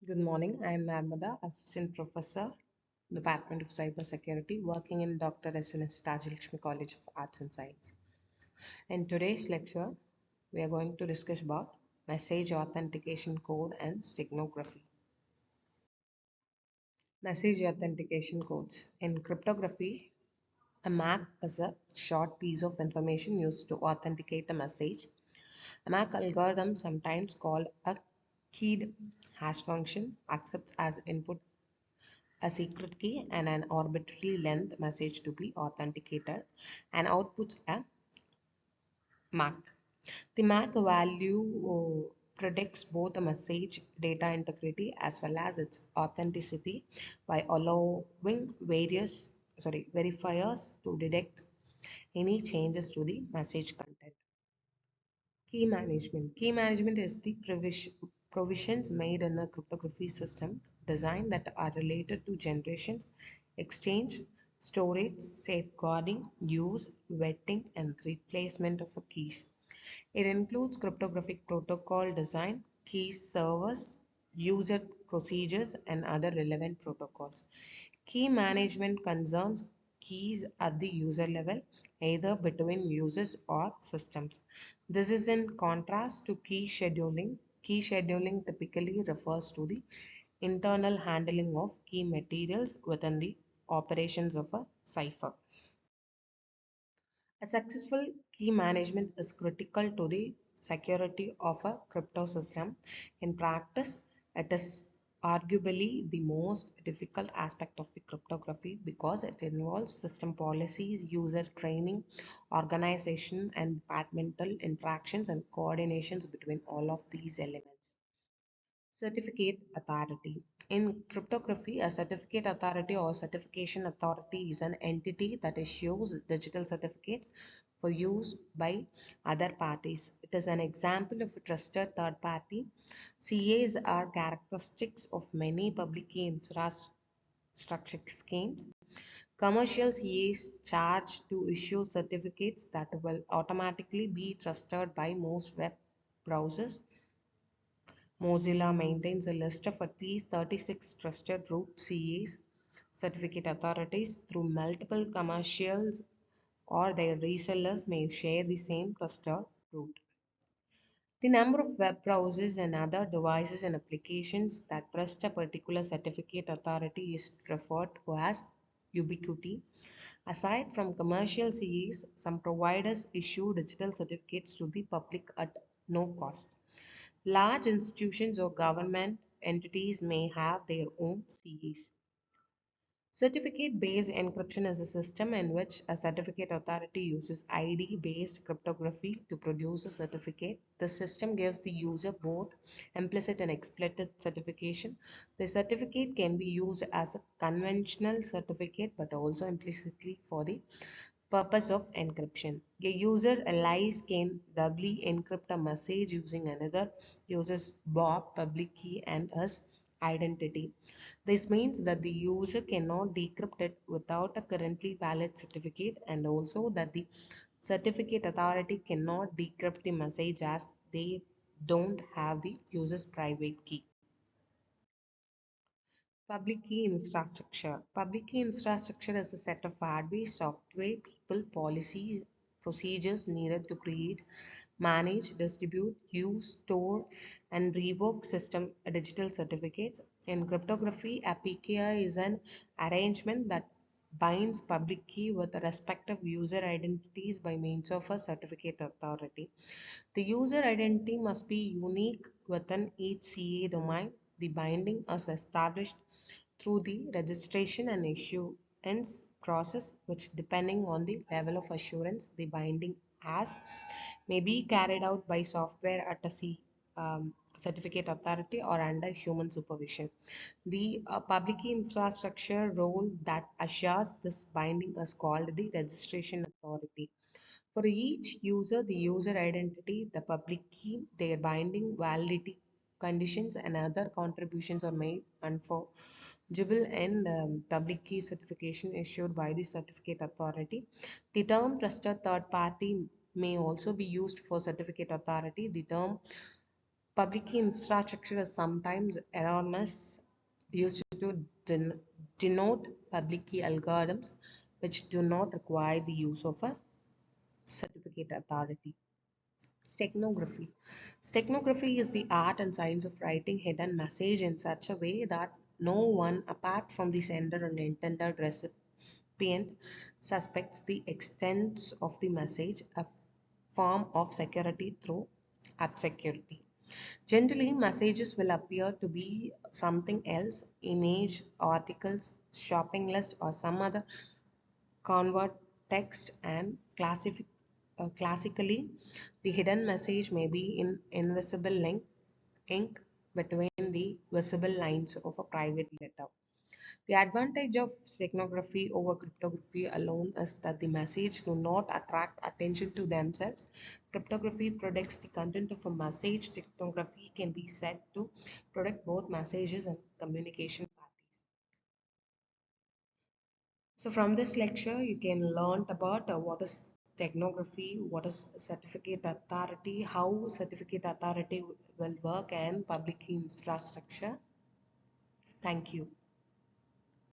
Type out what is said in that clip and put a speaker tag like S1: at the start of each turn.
S1: Good morning. I am Narmatha, Assistant Professor, Department of Cybersecurity, working in Dr. S.N.S. Tajilakshmi College of Arts and Science. In today's lecture, we are going to discuss about message authentication code and steganography. Message authentication codes. In cryptography, a MAC is a short piece of information used to authenticate a message. A MAC algorithm, sometimes called a keyed hash function, accepts as input a secret key and an arbitrary length message to be authenticated and outputs a MAC. The MAC value predicts both the message data integrity as well as its authenticity by allowing verifiers to detect any changes to the message content. Key management. Key management is the provisions made in a cryptography system design that are related to generations, exchange, storage, safeguarding, use, vetting, and replacement of keys. It includes cryptographic protocol design, key servers, user procedures, and other relevant protocols. Key management concerns keys at the user level, either between users or systems. This is in contrast to key scheduling. Key scheduling typically refers to the internal handling of key materials within the operations of a cipher. A successful key management is critical to the security of a crypto system. In practice, it is arguably the most difficult aspect of the cryptography because it involves system policies, user training, organization, and departmental interactions and coordinations between all of these elements. Certificate authority. In cryptography, a certificate authority or certification authority is an entity that issues digital certificates for use by other parties. It is an example of a trusted third party. CAs are characteristics of many public key infrastructure schemes. Commercial CAs charge to issue certificates that will automatically be trusted by most web browsers. Mozilla maintains a list of at least 36 trusted root CAs, certificate authorities, through multiple commercials or their resellers may share the same trusted root. The number of web browsers and other devices and applications that trust a particular certificate authority is referred to as ubiquity. Aside from commercial CAs, some providers issue digital certificates to the public at no cost. Large institutions or government entities may have their own CAs. Certificate-based encryption is a system in which a certificate authority uses ID-based cryptography to produce a certificate. The system gives the user both implicit and explicit certification. The certificate can be used as a conventional certificate but also implicitly for the purpose of encryption. A user allies can doubly encrypt a message using another user's Bob public key and his identity. This means that the user cannot decrypt it without a currently valid certificate, and also that the certificate authority cannot decrypt the message as they don't have the user's private key. Public key infrastructure. Public key infrastructure is a set of hardware, software, people, policies, procedures needed to create, manage, distribute, use, store, and revoke system digital certificates. In cryptography, a PKI is an arrangement that binds public key with the respective user identities by means of a certificate authority. The user identity must be unique within each CA domain. The binding is established through the registration and issuance process, which, depending on the level of assurance the binding has, may be carried out by software at a certificate authority or under human supervision. The public key infrastructure role that assures this binding is called the registration authority. For each user, the user identity, the public key, their binding validity conditions, and other contributions are made unforgeable in the public key certification issued by the certificate authority. The term trusted third party may also be used for certificate authority. The term Public key infrastructure is sometimes erroneous, used to denote public key algorithms which do not require the use of a certificate authority. Steganography. Steganography is the art and science of writing hidden message in such a way that no one apart from the sender and intended recipient suspects the extent of the message, a form of security through obscurity. Generally, messages will appear to be something else, image, articles, shopping list, or some other convert text, and classically, the hidden message may be in invisible ink between the visible lines of a private letter. The advantage of steganography over cryptography alone is that the message do not attract attention to themselves. Cryptography predicts the content of a message. Steganography can be said to predict both messages and communication parties. So from this lecture, you can learn about what is steganography, what is certificate authority, how certificate authority will work, and public key infrastructure. Thank you.